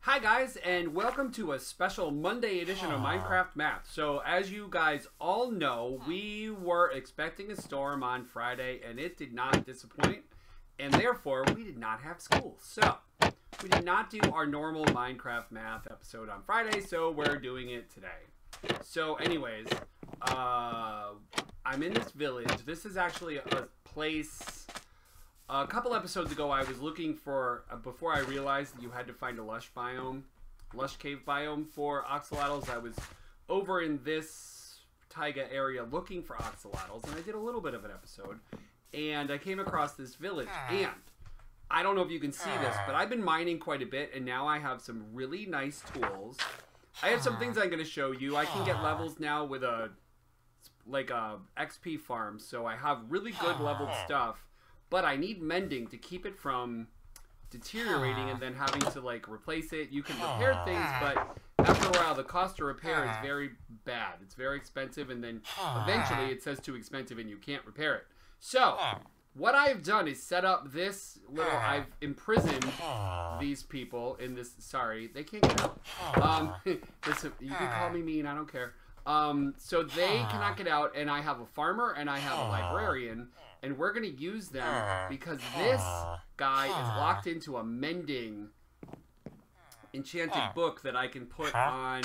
Hi guys, and welcome to a special Monday edition of Minecraft Math. So as you guys all know, we were expecting a storm on Friday and it did not disappoint, and therefore we did not have school. So we did not do our normal Minecraft Math episode on Friday, so we're doing it today. So anyways, I'm in this village. This is actually a place. A couple episodes ago, I was looking for, before I realized that you had to find a lush cave biome for axolotls, I was over in this taiga area looking for axolotls, and I did a little bit of an episode, and I came across this village, and I don't know if you can see this, but I've been mining quite a bit, and now I have some really nice tools. I have some things I'm going to show you. I can get levels now with a XP farm, so I have really good leveled stuff. But I need mending to keep it from deteriorating and then having to replace it. You can repair things, but after a while the cost to repair is very bad. It's very expensive, and then eventually it says too expensive and you can't repair it. So what I've done is set up this little, I've imprisoned these people in this, sorry, they can't get out. You can call me mean, I don't care. So they cannot get out, and I have a farmer and I have a librarian. And we're going to use them because this guy is locked into a mending enchanted book that I can put on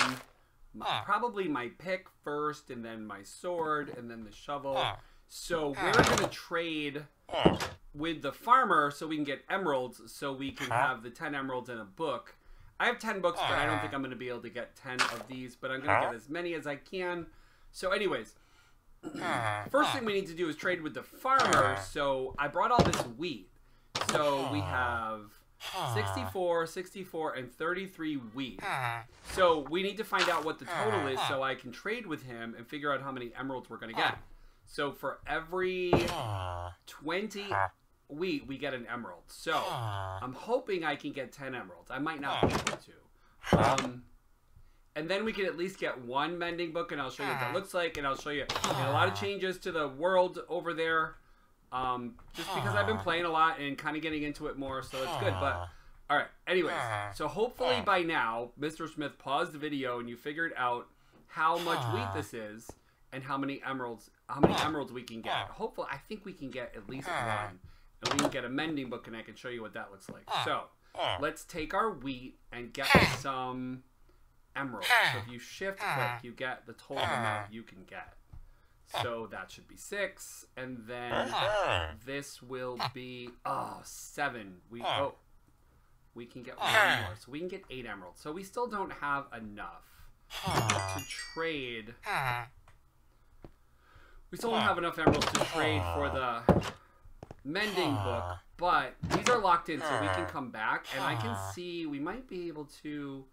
probably my pick first, and then my sword, and then the shovel. So we're going to trade with the farmer so we can get emeralds, so we can have the 10 emeralds in a book. I have 10 books, but I don't think I'm going to be able to get 10 of these, but I'm going to get as many as I can. So anyways, first thing we need to do is trade with the farmer. So I brought all this wheat. So we have 64, 64, and 33 wheat. So we need to find out what the total is so I can trade with him and figure out how many emeralds we're going to get. So for every 20 wheat, we get an emerald. So I'm hoping I can get 10 emeralds. I might not be able to. And then we can at least get one mending book, and I'll show you what that looks like, and I'll show you a lot of changes to the world over there, just because I've been playing a lot and kind of getting into it more, so it's good. But, alright, anyways, so hopefully by now, Mr. Smith paused the video and you figured out how much wheat this is and how many emeralds we can get. Hopefully, I think we can get at least one, and we can get a mending book, and I can show you what that looks like. So, let's take our wheat and get some emeralds. So if you shift click, you get the total amount you can get. So that should be 6, and then this will be 7. We can get one more, so we can get 8 emeralds. So we still don't have enough to trade. We still don't have enough emeralds to trade for the mending book, but these are locked in, so we can come back, and I can see we might be able to.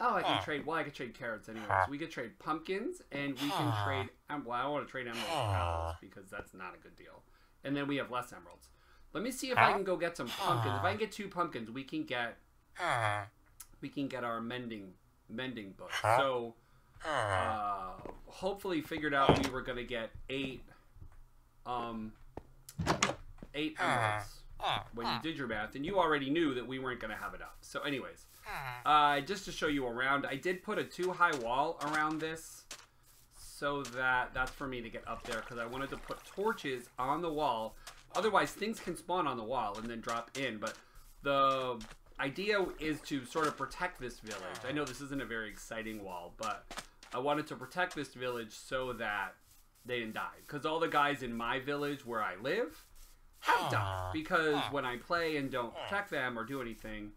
Oh, I can trade. Well, I can trade carrots anyway. So we can trade pumpkins, and we can trade. Well, I don't want to trade emeralds for apples because that's not a good deal. And then we have less emeralds. Let me see if I can go get some pumpkins. If I can get 2 pumpkins, we can get our mending book. So hopefully figured out we were gonna get 8 emeralds when you did your math, and you already knew that we weren't gonna have enough. So anyways. Just to show you around, I did put a 2-high wall around this so that's for me to get up there, because I wanted to put torches on the wall. Otherwise, things can spawn on the wall and then drop in, but the idea is to sort of protect this village. I know this isn't a very exciting wall, but I wanted to protect this village so that they didn't die, because all the guys in my village where I live have died, because when I play and don't protect them or do anything,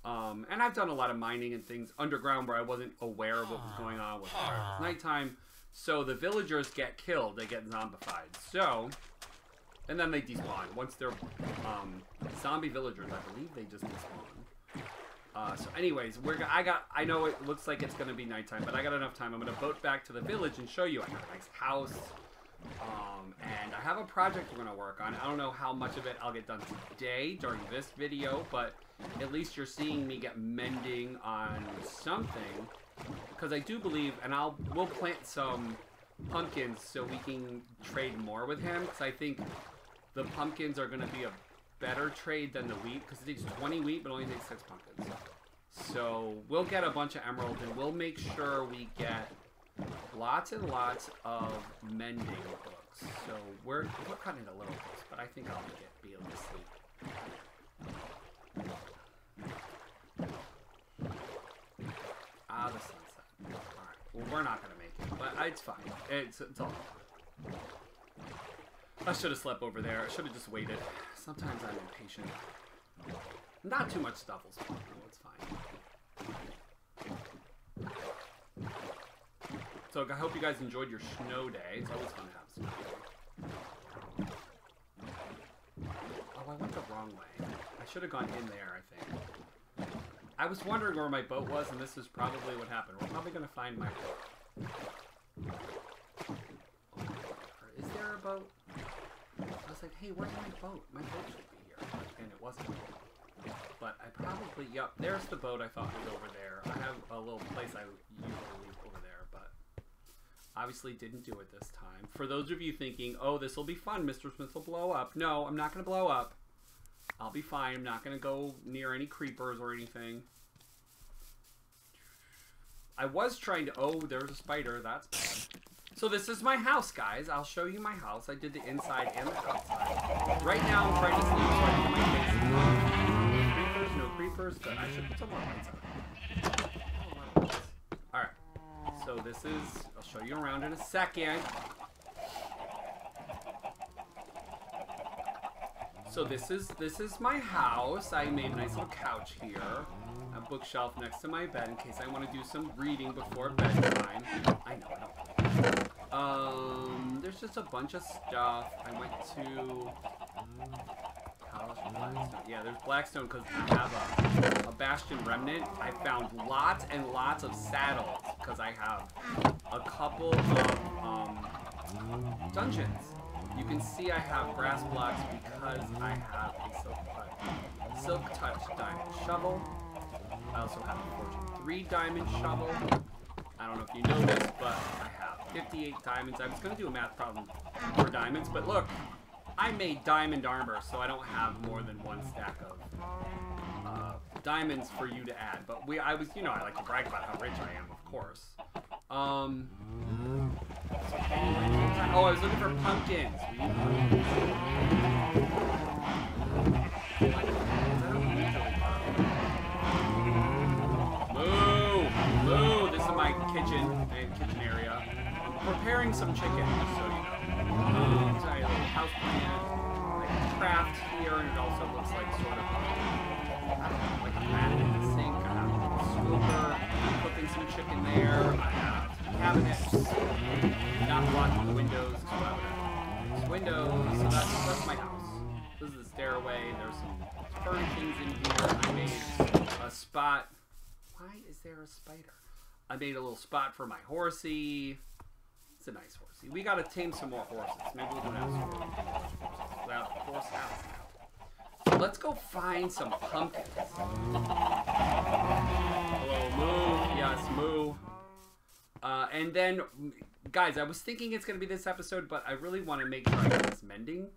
and I've done a lot of mining and things underground where I wasn't aware of what was going on with nighttime. So the villagers get killed, they get zombified. So, and then they despawn. Once they're zombie villagers, I believe they just despawn. So anyways, I know it looks like it's going to be nighttime, but I got enough time. I'm going to boat back to the village and show you. I got a nice house. And I have a project we're going to work on. I don't know how much of it I'll get done today during this video, but at least you're seeing me get mending on something, because I do believe, and we'll plant some pumpkins so we can trade more with him, because I think the pumpkins are going to be a better trade than the wheat, because it takes 20 wheat but only takes 6 pumpkins. So we'll get a bunch of emeralds, and we'll make sure we get lots and lots of mending books. So we're cutting it a little close, but I think I'll be able to sleep. Ah, the sunset. Alright. Well, we're not going to make it, but it's fine. It's all good. I should have slept over there. I should have just waited. Sometimes I'm impatient. Not too much stuff will spawn, though. It's fine. So I hope you guys enjoyed your snow day. It's always fun to have snow day. Oh, I went the wrong way. I should have gone in there, I think. I was wondering where my boat was, and this is probably what happened. We're probably going to find my boat. Is there a boat? I was like, hey, where's my boat? My boat should be here. And it wasn't. But I probably, yep, there's the boat I thought was over there. I have a little place I usually leave over there, but obviously didn't do it this time. For those of you thinking, oh, this will be fun, Mr. Smith will blow up. No, I'm not going to blow up. I'll be fine. I'm not going to go near any creepers or anything. I was trying to, oh, there's a spider. That's bad. So this is my house, guys. I'll show you my house. I did the inside and the outside. Right now, I'm trying to sleep so I can put my face. No creepers. Good. I should put some more lights on. Alright. So this is, I'll show you around in a second. So this is my house. I made a nice little couch here. A bookshelf next to my bed in case I want to do some reading before bedtime. I know, I don't. There's just a bunch of stuff. I went to Blackstone. Yeah, there's Blackstone because I have a Bastion Remnant. I found lots and lots of saddles because I have a couple of dungeons. You can see I have grass blocks because I have a Silk Touch diamond shovel. I also have a Fortune 3 diamond shovel. I don't know if you know this, but I have 58 diamonds. I was going to do a math problem for diamonds, but look, I made diamond armor, so I don't have more than one stack of diamonds for you to add. But I was, I like to brag about how rich I am, of course. Oh, I was looking for pumpkins. Moo! This is my kitchen area. I'm preparing some chicken, just so you know. It's a little house plant. I can craft here, and it also looks like sort of like a mat in the sink. I have a little scooper. I'm cooking some chicken there. I have cabinets. Not blocking the windows. So I would have windows. So that's my house. This is the stairway. There's some furnishings in here. I made a spot. Why is there a spider? I made a little spot for my horsey. It's a nice horsey. We gotta tame some more horses. Maybe we'll do an episode without the horse house now. So let's go find some pumpkins. Hello, Moo. Yes, Moo. And then, guys, I was thinking it's gonna be this episode, but I really want to make sure I get this mending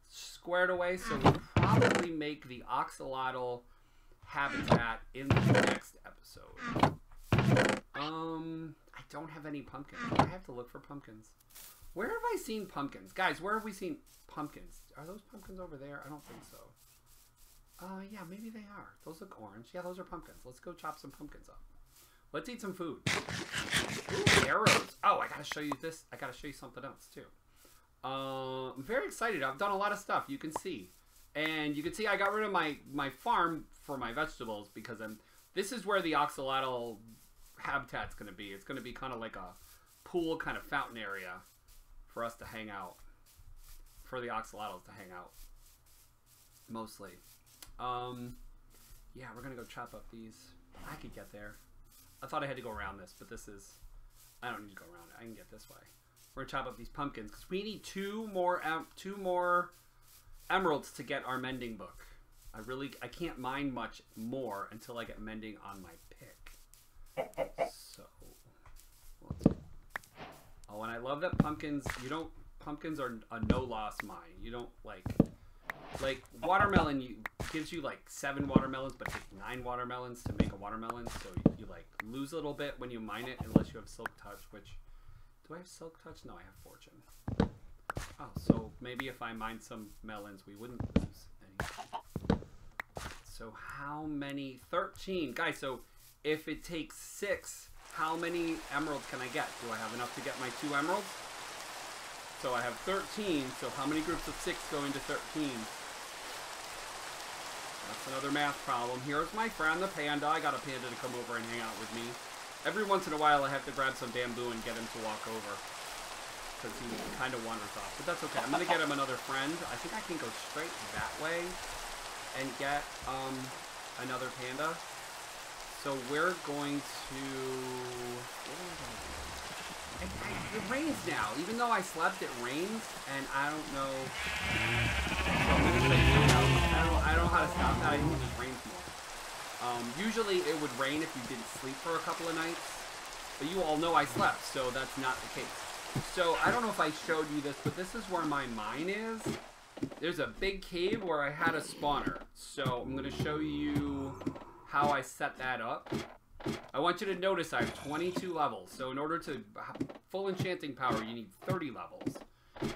squared away. So we'll probably make the Oxalotl habitat in the next episode. I don't have any pumpkins. I have to look for pumpkins. Where have I seen pumpkins? Guys, where have we seen pumpkins? Are those pumpkins over there? I don't think so. Yeah, maybe they are. Those look orange. Yeah, those are pumpkins. Let's go chop some pumpkins up. Let's eat some food. Ooh, arrows. Oh, I gotta show you this. I gotta show you something else, too. I'm very excited. I've done a lot of stuff. You can see. And you can see I got rid of my farm for my vegetables because this is where the Oxalotl habitat's going to be. It's going to be kind of like a pool kind of fountain area for us to hang out. For the Oxalotls to hang out. Mostly. Yeah, we're going to go chop up these. I could get there. I thought I had to go around this, but this is... I don't need to go around it. I can get this way. We're going to chop up these pumpkins because we need two more emeralds to get our mending book. I can't mine much more until I get mending on my pick. So, oh, and I love that pumpkins are a no-loss mine. You don't, like, Like, watermelon gives you, like, 7 watermelons, but it takes 9 watermelons to make a watermelon. So you, like, lose a little bit when you mine it, unless you have Silk Touch, which... Do I have Silk Touch? No, I have Fortune. Oh, so maybe if I mine some melons, we wouldn't lose any. So how many? 13. Guys, so if it takes 6, how many emeralds can I get? Do I have enough to get my 2 emeralds? So I have 13, so how many groups of 6 go into 13? That's another math problem. Here's my friend, the panda. I got a panda to come over and hang out with me. Every once in a while, I have to grab some bamboo and get him to walk over. Because he kind of wanders off. But that's okay. I'm going to get him another friend. I think I can go straight that way and get another panda. So we're going to... It rains now. Even though I slept, it rains. And I don't know... I don't know how to stop that. I think it just rains more. Usually it would rain if you didn't sleep for a couple of nights. But you all know I slept, so that's not the case. So I don't know if I showed you this, but this is where my mine is. There's a big cave where I had a spawner. So I'm going to show you how I set that up. I want you to notice I have 22 levels. So in order to full enchanting power, you need 30 levels.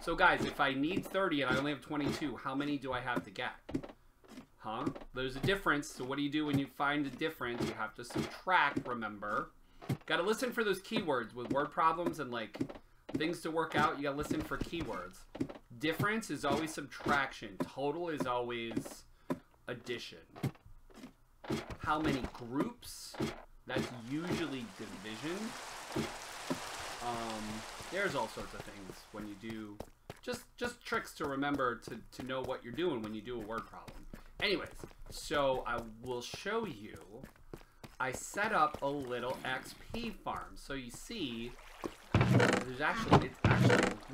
So guys, if I need 30 and I only have 22, how many do I have to get? Huh? There's a difference. So what do you do when you find a difference? You have to subtract, remember. Gotta listen for those keywords with word problems and like things to work out. You gotta listen for keywords. Difference is always subtraction. Total is always addition. How many groups? That's usually division. There's all sorts of things when you do just tricks to remember to know what you're doing when you do a word problem. Anyways, so I will show you. I set up a little XP farm. So you see, it's actually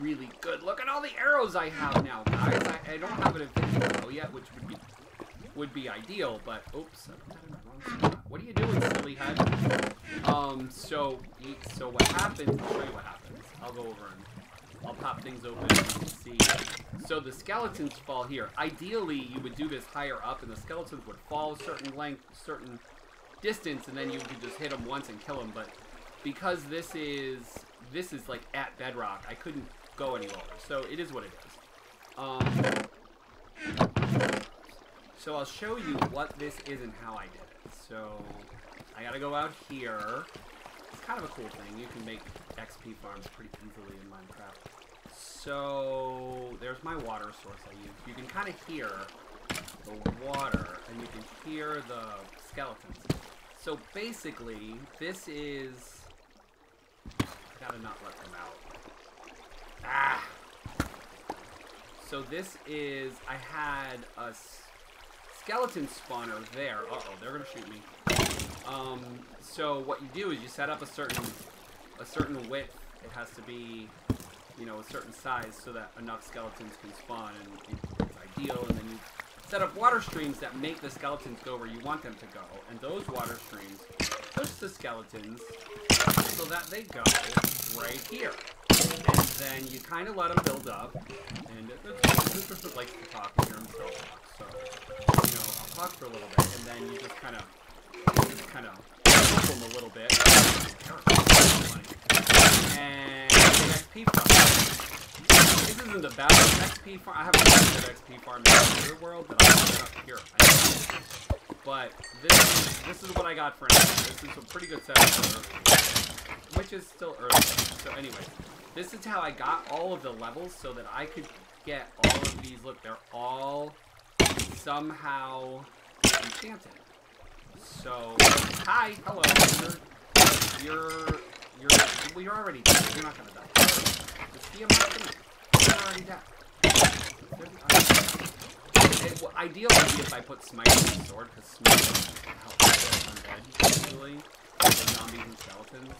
really good. Look at all the arrows I have now, guys. I don't have an infinity arrow yet, which would be ideal, but oops, I put that in the wrong spot. What are you doing, silly head? So what happens? I'll show you what happens. I'll go over and I'll pop things open and you can see. So the skeletons fall here. Ideally, you would do this higher up, and the skeletons would fall a certain length, certain distance, and then you could just hit them once and kill them. But because this is like at bedrock, I couldn't go any lower. So it is what it is. So I'll show you what this is and how I did it. So I gotta go out here. It's kind of a cool thing. You can make XP farms pretty easily in Minecraft. So there's my water source I use. You can kind of hear the water, and you can hear the skeletons. So basically, this is... I gotta not let them out. Ah! So this is... I had a skeleton spawner there. Uh-oh, they're gonna shoot me. So what you do is you set up a certain width. It has to be, you know, a certain size so that enough skeletons can spawn, and it's ideal. And then you set up water streams that make the skeletons go where you want them to go, and those water streams push the skeletons so that they go right here. And then you kind of let them build up, and this person likes to talk and hear himself talk, so, you know, I'll talk for a little bit, and then you just kind of help them a little bit, and the XP farm. This isn't a bad XP farm. I haven't done an XP farm in the other world, but I'll put it up here. But this is what I got for now. This is a pretty good setup for Earth, which is still early. So anyway, this is how I got all of the levels so that I could get all of these. Look, they're all somehow enchanted. So, hi, hello. You're already dead. You're not gonna die. Just be a monster. You're already dead. Ideal would be if I put smite on the sword, because smite helps kill undead usually, the zombies and skeletons.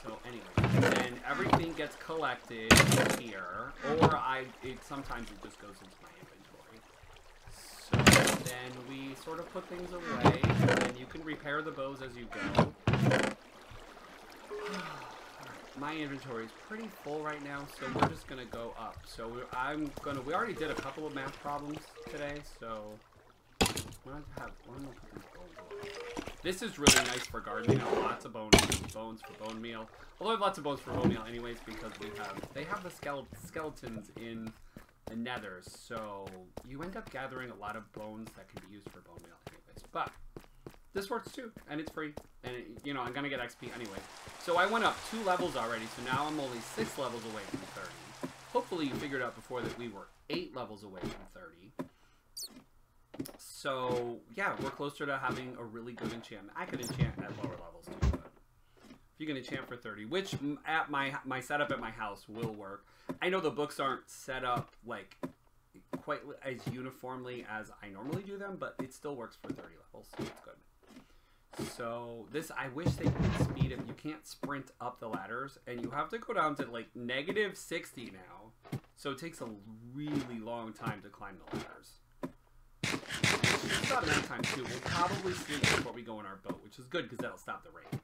So anyway, and then everything gets collected here, or sometimes it just goes into my inventory. So then we sort of put things away, and then you can repair the bows as you go. my inventory is pretty full right now, so we're just gonna go up. So we already did a couple of math problems today, so we're gonna put these bones away. This is really nice for gardening. I have lots of bones for bone meal. Although I have lots of bones for bone meal anyways, because they have the skeletons in the nether, so you end up gathering a lot of bones that can be used for bone meal anyways. But this works too, and it's free, and you know, I'm gonna get XP anyway. So I went up 2 levels already, so now I'm only 6 levels away from 30. Hopefully you figured out before that we were 8 levels away from 30. So yeah, we're closer to having a really good enchantment. I could enchant at lower levels too, but if you can enchant for 30, which at my setup at my house will work. I know the books aren't set up like quite as uniformly as I normally do them, but it still works for 30 levels, so it's good. So this, I wish they could speed it. You can't sprint up the ladders, and you have to go down to like -60 now. So it takes a really long time to climb the ladders. It's about nighttime too. We'll probably sleep before we go in our boat, which is good because that'll stop the rain.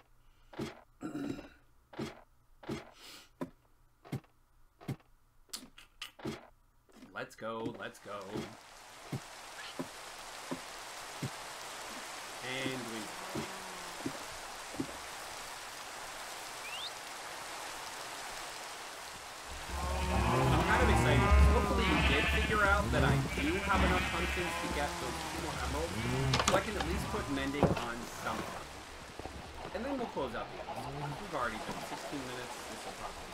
Let's go, let's go. And we I'm kind of excited. Hopefully you did figure out that I do have enough pumpkins to get those 2 more emeralds, so I can at least put mending on something. And then we'll close out the episode. We've already done 16 minutes. This will probably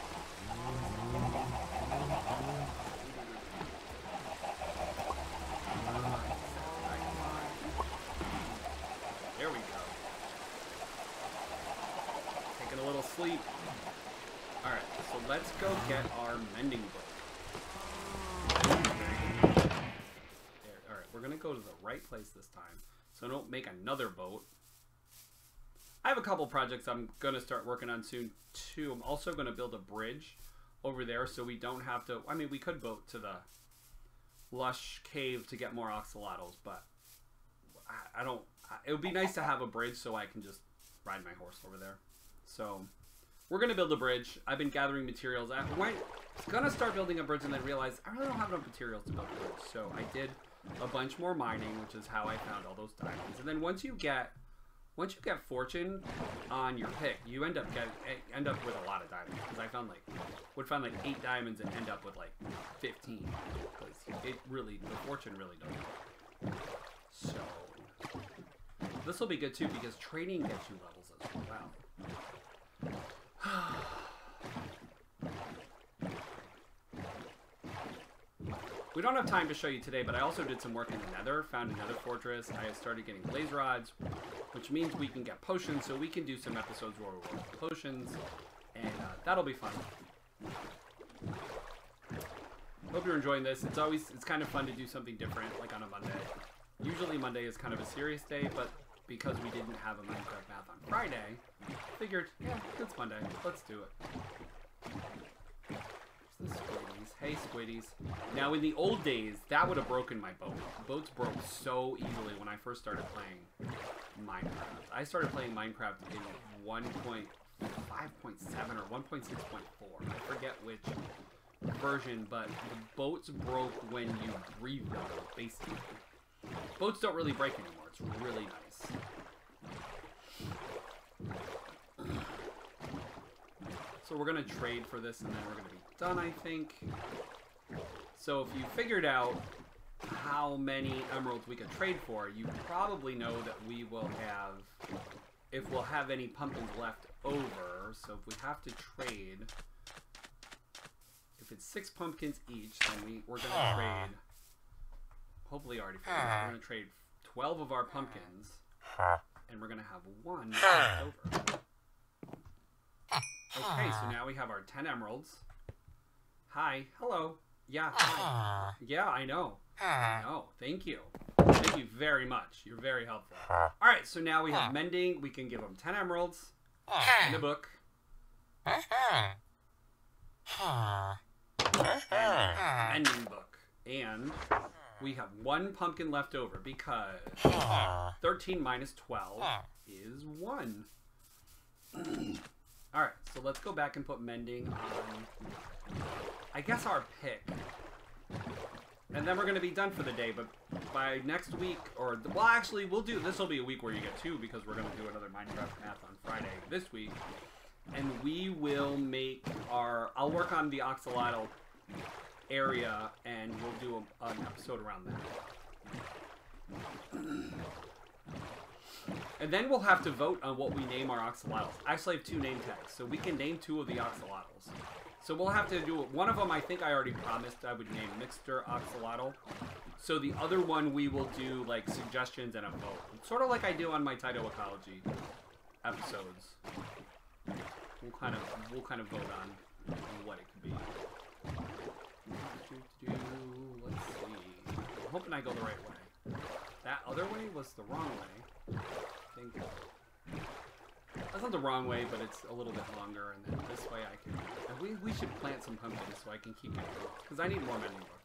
there we go. Taking a little sleep. Alright, so let's go get our mending book. There. Alright, we're gonna go to the right place this time, so don't make another boat. I have a couple projects I'm gonna start working on soon too. I'm also gonna build a bridge over there so we don't have to, I mean, we could boat to the lush cave to get more oxalotls, but I don't, it would be nice to have a bridge so I can just ride my horse over there. So we're gonna build a bridge. I've been gathering materials. I was gonna start building a bridge and then realized I really don't have enough materials to build a bridge. So I did a bunch more mining, which is how I found all those diamonds. And then once you get fortune on your pick, you end up with a lot of diamonds. Because I would find like 8 diamonds and end up with like 15. Because the fortune really does. So this will be good too because trading gets you levels as well. We don't have time to show you today, but I also did some work in the nether, found another fortress. I started getting blaze rods, which means we can get potions, so we can do some episodes where we work with potions, and that'll be fun. Hope you're enjoying this. It's kind of fun to do something different, like on a Monday. Usually Monday is kind of a serious day, but because we didn't have a Minecraft math on Friday, figured, yeah, it's Monday. Let's do it. The squiddies. Hey, squiddies. Now, in the old days, that would have broken my boat. Boats broke so easily when I first started playing Minecraft. I started playing Minecraft in 1.5.7 or 1.6.4. I forget which version, but the boats broke when you rebuilt, basically. Boats don't really break anymore. It's really nice. So we're going to trade for this, and then we're going to be done, I think. So if you figured out how many emeralds we could trade for, you probably know that we will have, if we'll have any pumpkins left over. So if we have to trade, if it's 6 pumpkins each, then we're going to trade, hopefully already figured out, we're going to trade 12 of our pumpkins, and we're going to have 1 left over. Okay, so now we have our 10 emeralds. Hi. Hello. Yeah, hi. Yeah, I know. I know. Thank you. Thank you very much. You're very helpful. Alright, so now we have mending. We can give them 10 emeralds and a book. And mending book. And we have 1 pumpkin left over because 13 minus 12 is 1. Alright, so let's go back and put mending on, I guess, our pick. And then we're going to be done for the day, but by next week, or, well, actually, this will be a week where you get 2, because we're going to do another Minecraft math on Friday this week. And we will make I'll work on the Oxalotl area, and we'll do an episode around that. And then we'll have to vote on what we name our Oxalotls. I actually have 2 name tags, so we can name 2 of the Oxalotls. So we'll have to do it. One of them I think I already promised I would name Mixter Oxalotl. So the other one we will do like suggestions and a vote. Sort of like I do on my Taito Ecology episodes. We'll kind of vote on what it could be. Let's see. I'm hoping I go the right way. That other way was the wrong way. I think that's not the wrong way, but it's a little bit longer, and then this way I can... And we should plant some pumpkins so I can keep getting books, because I need more mending books.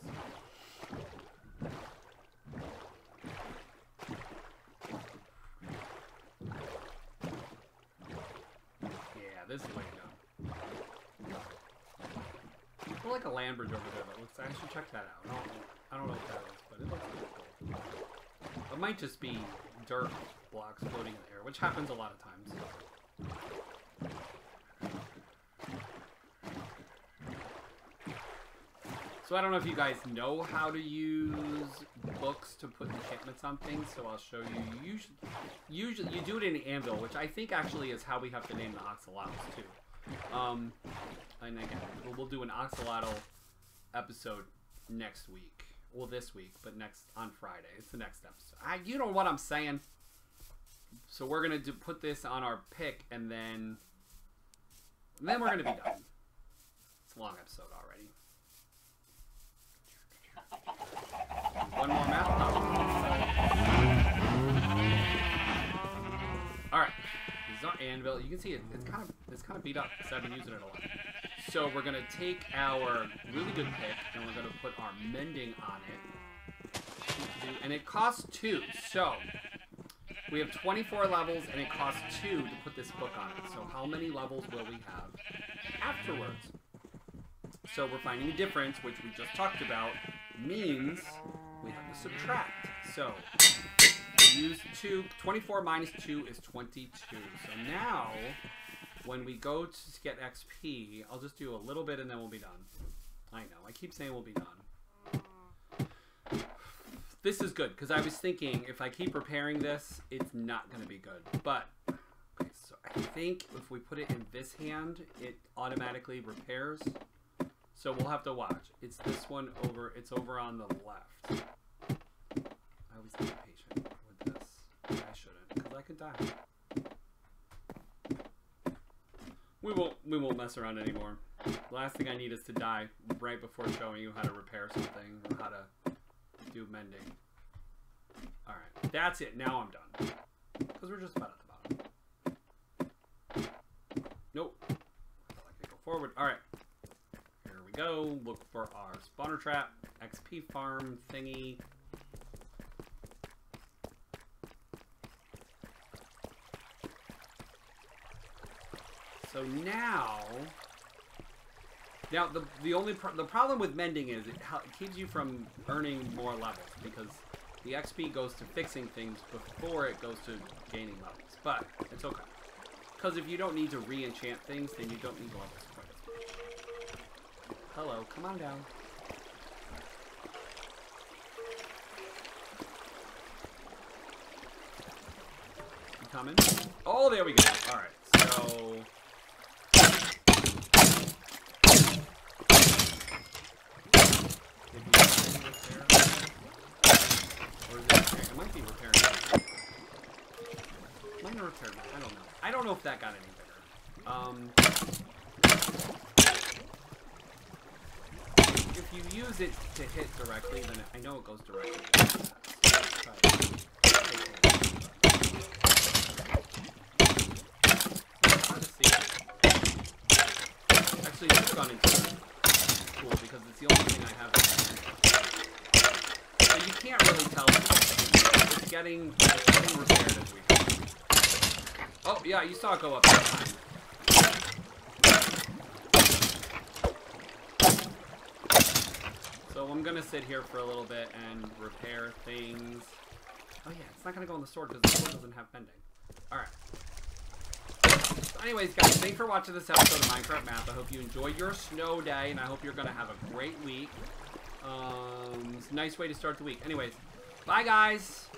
Yeah, this is the way to go. There's like a land bridge over there that looks... I should check that out. I don't know what that is, but it looks pretty cool. It might just be dirt blocks floating in the air, which happens a lot of times. So I don't know if you guys know how to use books to put enchantments on things, so I'll show you. Usually you do it in Anvil, which I think actually is how we have to name the Oxalotls too. And again, we'll do an Oxalotl episode next week. Well, this week, but on Friday. It's the next episode. You know what I'm saying. So we're gonna put this on our pick, and then we're gonna be done. It's a long episode already. One more map. All right, this is our anvil. You can see it's kind of beat up because I've been using it a lot. So we're gonna take our really good pick, and we're gonna put our mending on it, and it costs 2. So we have 24 levels, and it costs 2 to put this book on it. So how many levels will we have afterwards? So we're finding a difference, which we just talked about, means we have to subtract. So we use 2. 24 minus 2 is 22. So now, when we go to get XP, I'll just do a little bit and then we'll be done. I know, I keep saying we'll be done. This is good, because I was thinking if I keep repairing this, it's not going to be good. But, okay, so I think if we put it in this hand, it automatically repairs. So we'll have to watch. It's this one over, it's over on the left. I always need patient with this. I shouldn't, because I could die. We won't mess around anymore. The last thing I need is to die right before showing you how to repair something or how to do mending. Alright, that's it. Now I'm done. Because we're just about at the bottom. Nope. I thought I could go forward. Alright. Here we go. Look for our spawner trap, XP farm thingy. So now the problem with mending is it keeps you from earning more levels, because the XP goes to fixing things before it goes to gaining levels. But it's okay, because if you don't need to re-enchant things, then you don't need levels quite as much. Hello, come on down. You coming? Oh, there we go. All right, so. It might be repairing. Might have repaired it. I don't know. I don't know if that got any better. If you use it to hit directly, then I know it goes directly. Actually, it should have gone into cool, because it's the only thing I have. So you can't really tell. It's getting repaired as we go. Oh, yeah, you saw it go up that time. So I'm gonna sit here for a little bit and repair things. Oh yeah, it's not gonna go in the sword because the sword doesn't have bending. Alright. So anyways, guys, thanks for watching this episode of Minecraft Math. I hope you enjoyed your snow day, and I hope you're gonna have a great week. It's a nice way to start the week. Anyways, bye guys!